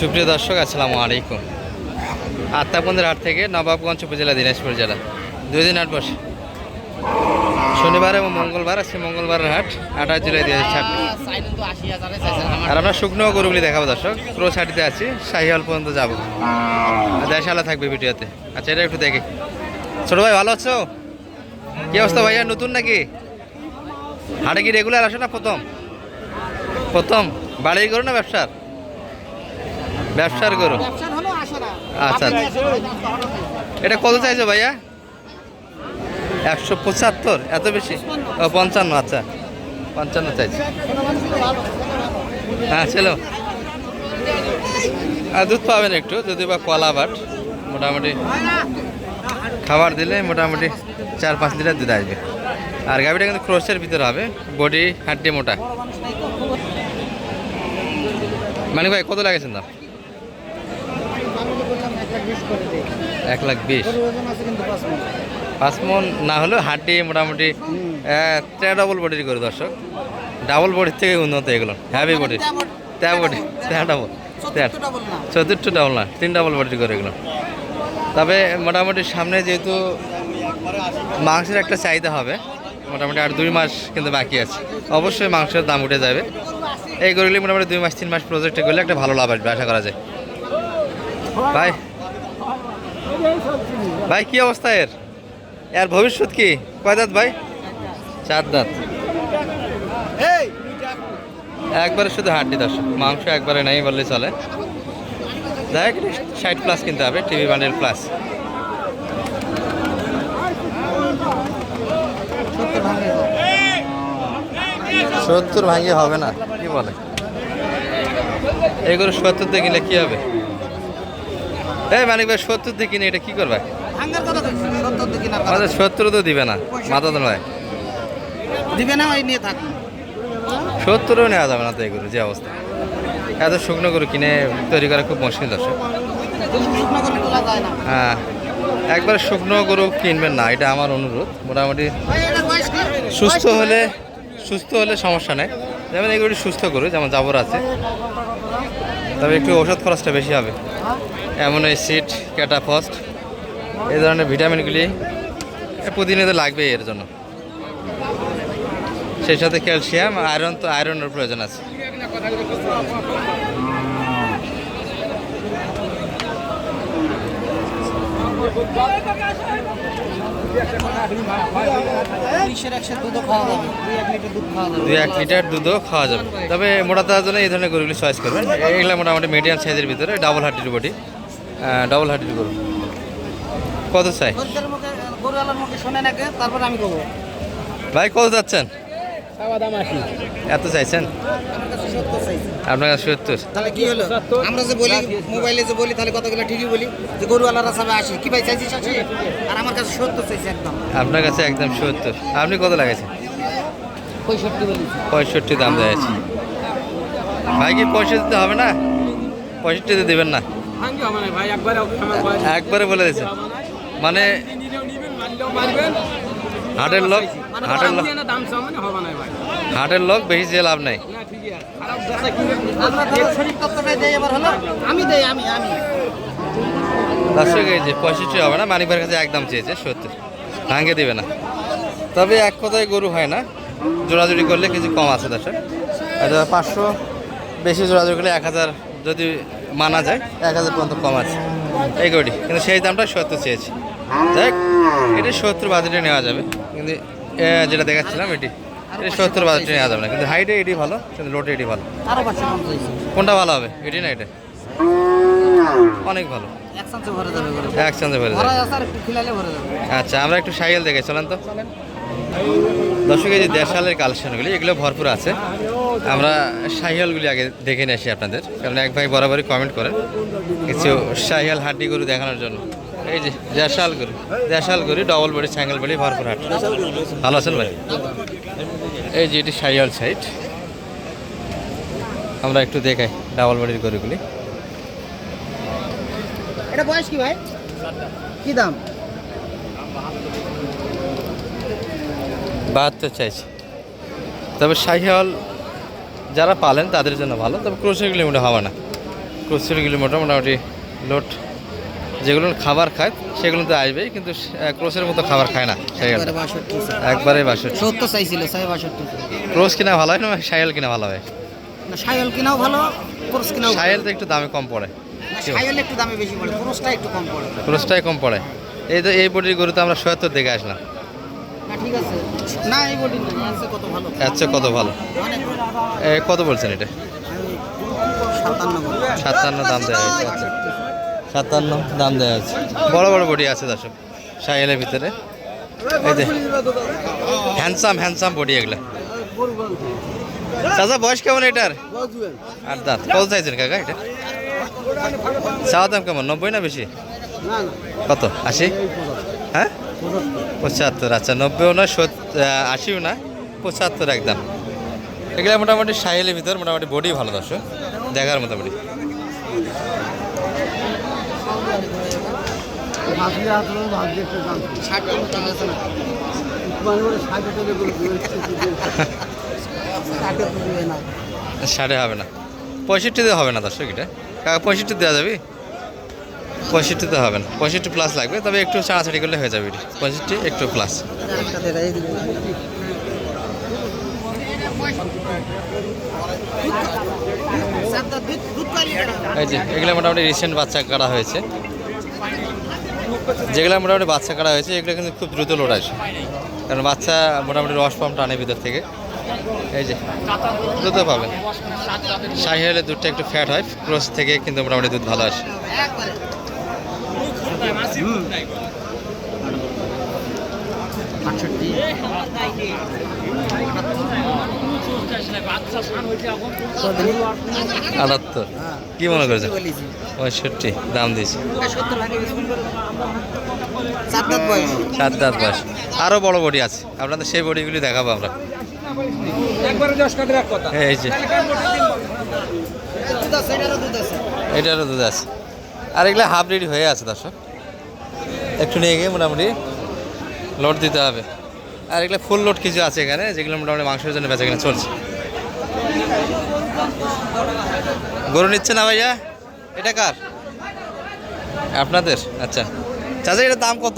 সুপ্রিয় দর্শক, আসসালামু আলাইকুম। আত্মাপন্দের হাট থেকে নবাবগঞ্জ উপজেলা, দিনাজপুর জেলা 2 দিন হাট বসে। শনিবার এবং মঙ্গলবার আছে। মঙ্গলবারের হাট 28 জুলাই 2026। আর আমরা শুকনো গরুগুলি দেখাবো দর্শক। ক্রোস হাটিতে আছি, শাহিওয়াল পর্যন্ত যাবো। দেশালা থাকবে ভিডিওতে। আচ্ছা, এটা একটু দেখি। ছোট ভাই, ভালো আছো? কি অবস্থা ভাইয়া? নতুন নাকি হাটে? কি রেগুলার আসো না প্রথম? প্রথম। বাড়ির গরু না ব্যবসার? ব্যবসার গরু। আচ্ছা, এটা কত চাইছো ভাইয়া? 175? এত বেশি? ও 55। আচ্ছা, 55 চাইছি। হ্যাঁ, ছিল। আর দুধ পাবেন একটু, যদি বা কলা বাট। মোটামুটি খাবার দিলে মোটামুটি 4-5 লিটার দুধ আসবে। আর গাভিটা কিন্তু ক্রোসের ভিতরে হবে, বডি হাড্ডি মোটা। মানে ভাই কত লাগেছেন দাম? 1,20,000। 5 মন না হলেও হাড্ডি মোটামুটি ডাবল বডির করে দর্শক। ডাবল বডির থেকে উন্নত এগুলো, heavy body. 13 body, 13 double, 14 double না, 3 ডাবল বডির করে এগুলো। তবে মোটামুটি সামনে যেহেতু মাংসের একটা চাহিদা হবে, মোটামুটি আর 2 মাস কিন্তু বাকি আছে। অবশ্যই মাংসের দাম উঠে যাবে। এই গরুগুলি মোটামুটি 2-3 মাস প্রজেক্টে করলে একটা ভালো লাভ আসবে, আশা করা যায়। ভাই ভাই কি অবস্থা এর ভবিষ্যৎ কি? কয় দাঁত ভাই? 4 দাঁত। একবারে শুধু হাড্ডি দর্শক, মাংস একবারে নাই বললে চলে। দেখ, 60+ কিনতে হবে, টিভি বান্ডেল প্লাস। 70 ভাঙিয়ে হবে না, কি বলে? এগুলো 70 দিয়ে কিনলে কি হবে? এই মানিক ভাই, 70 দিয়ে কিনে এটা কি করবে? 70 তো দিবে না, মাথা তো নয় দিবে না, ওই নিয়ে থাক। 70ও নেওয়া যাবে না তো এগুলো, যে অবস্থা। এত শুকনো গরু কিনে তৈরি করা খুব মুশকিল দর্শক। হ্যাঁ, একবার শুকনো গরু কিনবেন না, এটা আমার অনুরোধ। মোটামুটি সুস্থ হলে সমস্যা নেই। যেমন এগুলো সুস্থ গরু, যেমন জাবর আছে, তবে একটু ওষুধ খরচটা বেশি হবে। এমন এই সিট, ক্যাটাফস্ট, এই ধরনের ভিটামিনগুলি প্রতিনিয়ত লাগবে এর জন্য। সেই সাথে ক্যালসিয়াম, আয়রন, তো আয়রনের প্রয়োজন আছে। দুই 1 লিটার দুধও খাওয়া যাবে। তবে মোটা তার জন্য এই ধরনের গরুগুলি চয়েস করবেন। এগুলো মোটামুটি মিডিয়াম সাইজের ভিতরে, ডাবল হাড্ডির বডি, ডাবল হাড্ডির গরু। কত চাই ভাই? কত যাচ্ছেন? এত চাইছেন? আপনার কাছে 70? তাহলে কি হলো? আমরা যে বলি মোবাইলে যে বলি, তাহলে কতগুলো ঠিকই বলি যে গরুওয়ালারা সব 80। কি ভাই চাইছিস 80? আর আমার কাছে 70 চাইছে একদম। আপনার কাছে একদম 70। আপনি কত লাগাইছেন? 65 বলি। 65 দাম দিয়েছি ভাই। কি 65 দিতে হবে না? 65 তে দেবেন না? একবারে বলে দিয়েছেন মানে হাটের লোক বেশি যে লাভ নাই। দর্শক, এই যে 65 হবে না, মানিক ভাইয়ের কাছে একদম চেয়েছে 70, ভাঙে দেবে না। তবে এক কথায় গরু হয় না, জোড়াজুড়ি করলে কিছু কম আছে দর্শক। 500 বেশি জোড়াজুড়ি করলে 1000 যদি মানা যায়, 1000 পর্যন্ত কম আছে এই গরুটি। কিন্তু সেই দামটা 70 চেয়েছি। দেখ, এটি 70 বাজেটে নেওয়া যাবে, কিন্তু যেটা দেখাচ্ছিলাম এটা 70 বাজেটে নেওয়া যাবে না। কিন্তু হাইটে এটি ভালো, কিন্তু লোটে এটি ভালো। কোনটা ভালো হবে, এটি না এটা? অনেক ভালো, একসাথে ভরে যাবে। আচ্ছা, আমরা একটু শাহিওয়াল দেখে চলেন তো দর্শক। এই যে দেশালের কালেকশনগুলি, এগুলো ভরপুর আছে। আমরা শাহিওয়ালগুলি আগে দেখে নিয়ে আসি আপনাদের, কারণ এক ভাই বরাবরই কমেন্ট করেন কিছু শাহিওয়াল হাড্ডি গরু দেখানোর জন্য। এই যে দেশাল গরু, ডবল বডি, সিঙ্গেল বডি, ভরপুর হাট। ভালো আছেন ভাই? এই যে এটি শাহিওয়াল সাইড, আমরা একটু দেখাই ডাবল বডির গরুগুলি। এটা বয়স কি ভাই? কি দাম? 72 চাইছি। তবে শাহিওয়াল যারা পালেন তাদের জন্য ভালো, তবে ক্রোসের গেলে মোটা হবে না। ক্রসেরগুলি মোটামুটি লোড যেগুলো খাবার খায় সেগুলো তো আসবেই, কিন্তু ক্রসের মতো খাবার খায় না সাইকেল, একবারে 62 একবারে 62। 70 চাইছিল 62 ক্রস কিনা ভালো হয় না সাইকেল কিনা ভালো হয়? না সাইকেল কিনাও ভালো ক্রস কিনাও ভালো। সাইকেল তো একটু দামে কম পড়ে, সাইকেল একটু দামে বেশি পড়ে ক্রসটা একটু কম পড়ে। ক্রসটাই কম পড়ে। এই তো এই বডির গরু তো আমরা 77 দেখে আসলাম। না ঠিক আছে, না এই বডি না আছে কত ভালো, আচ্ছা কত ভালো। অনেক কত বলছেন এটা? 57 57 দাম দেওয়া হয়েছে। আচ্ছা 57 দাম দেওয়া হয়েছে। বড় বড় বডি আছে দর্শক সাইকেলের ভিতরে। এই যে হ্যান্ডসাম বডি এগুলো। চাচা বয়স কেমন এটার? 8 দাঁত। কত চাইছেন কাকা এটা? চাওয়া দাম কেমন, 90 না বেশি? কত 80? হ্যাঁ 75। আচ্ছা 90ও না 80ও না 75 একদম। এগুলো মোটামুটি সাইকেলের ভিতর মোটামুটি বডি ভালো দর্শক, দেখার মোটামুটি। ষাটে হবে না, 65-তে হবে না দর্শক এটা। কাকা 65 দেওয়া যাবে? 65-তে হবে না, 65 প্লাস লাগবে, তবে একটু ছাড়াছাড়ি করলে হয়ে যাবে। 65 একটু প্লাস। এই যে এগুলো মোটামুটি রিসেন্ট বাচ্চা কাটা হয়েছে, যেগুলো মোটামুটি বাচ্চা কাটা হয়েছে এগুলো কিন্তু খুব দ্রুত লোড আসে, কারণ বাচ্চা মোটামুটি রস পাম্প টানে ভিতর থেকে। এই যে দুধ পাবেন। সাহিওয়ালের দুধটা একটু ফ্যাট হয়, ক্রস থেকে কিন্তু মোটামুটি দুধ ভালো আসে। আটাত্তর কি মনে করেছে? 65 দাম দিয়েছে। 7 দাঁত বয়স। আরো বড় বডি আছে, আপনাদের সেই বডিগুলি দেখাবো আমরা। এই যে এটারও দুধ আছে, আর এগুলো হাফ রেডি হয়ে আছে দর্শক, একটু নিয়ে গিয়ে মোটামুটি লোড দিতে হবে। আর এগুলো ফুল লোড কিছু আছে এখানে, যেগুলো মোটামুটি মাংসের জন্য বেচা কিনা চলছে। গরু নিচ্ছে না ভাইয়া? এটা কার? আপনাদের? আচ্ছা চাচা এটার দাম কত?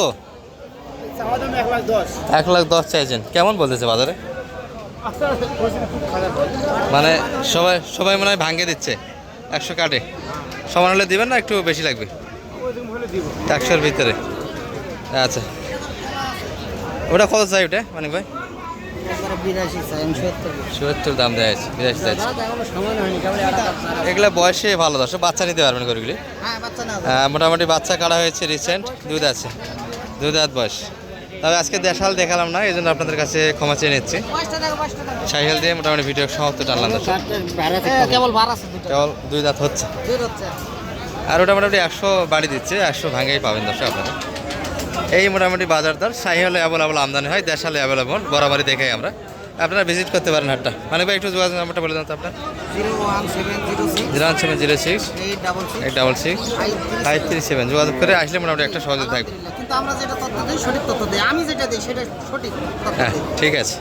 1,10,000 চাইছেন। কেমন বলতেছে বাজারে? মানে সবাই মনে হয় ভাঙ্গে দিচ্ছে, 100 কাটে। সমান হলে দিবেন না একটু বেশি লাগবে? 100-র ভিতরে। আচ্ছা ওটা কত চাই ওটা মানে ভাই? 70 দাম দেওয়া আছে, 82 চাইছে। এগুলা বয়সে ভালো দর্শক, বাচ্চা নিতে পারবেন গরুগুলি। মোটামুটি বাচ্চা কাটা হয়েছে রিসেন্ট, দুধ আছে, 2 দাঁত বয়স। তবে আজকে দেশাল দেখালাম না, এই জন্য আপনাদের কাছে ক্ষমা চেয়ে নিচ্ছি। সাইকেল দিয়ে মোটামুটি ভিডিও সমাপ্ত টানলাম দর্শক। কেবল 2 দাঁত হচ্ছে, আর ওটা মোটামুটি 100 বাড়ি দিচ্ছে, 100 ভাঙেই পাবেন দর্শক আপনারা। এই মোটামুটি বাজার দর। সাইকেলে অ্যাভেলেবল আমদানি হয়, দেশালে অ্যাভেলেবল বরাবরই দেখাই আমরা। আপনারা ভিজিট করতে পারেন হাটটা। মানে ভাই একটু যোগাযোগ নাম্বারটা বলে দেন তো আপনার। 01706 866 537 যোগাযোগ করে আসলে মোটামুটি একটা সহজে থাকবে। কিন্তু আমরা যেটা তথ্য দিই সঠিক তথ্য দিই, আমি যেটা দিই সেটা সঠিক তথ্য হ্যাঁ দিই। ঠিক আছে।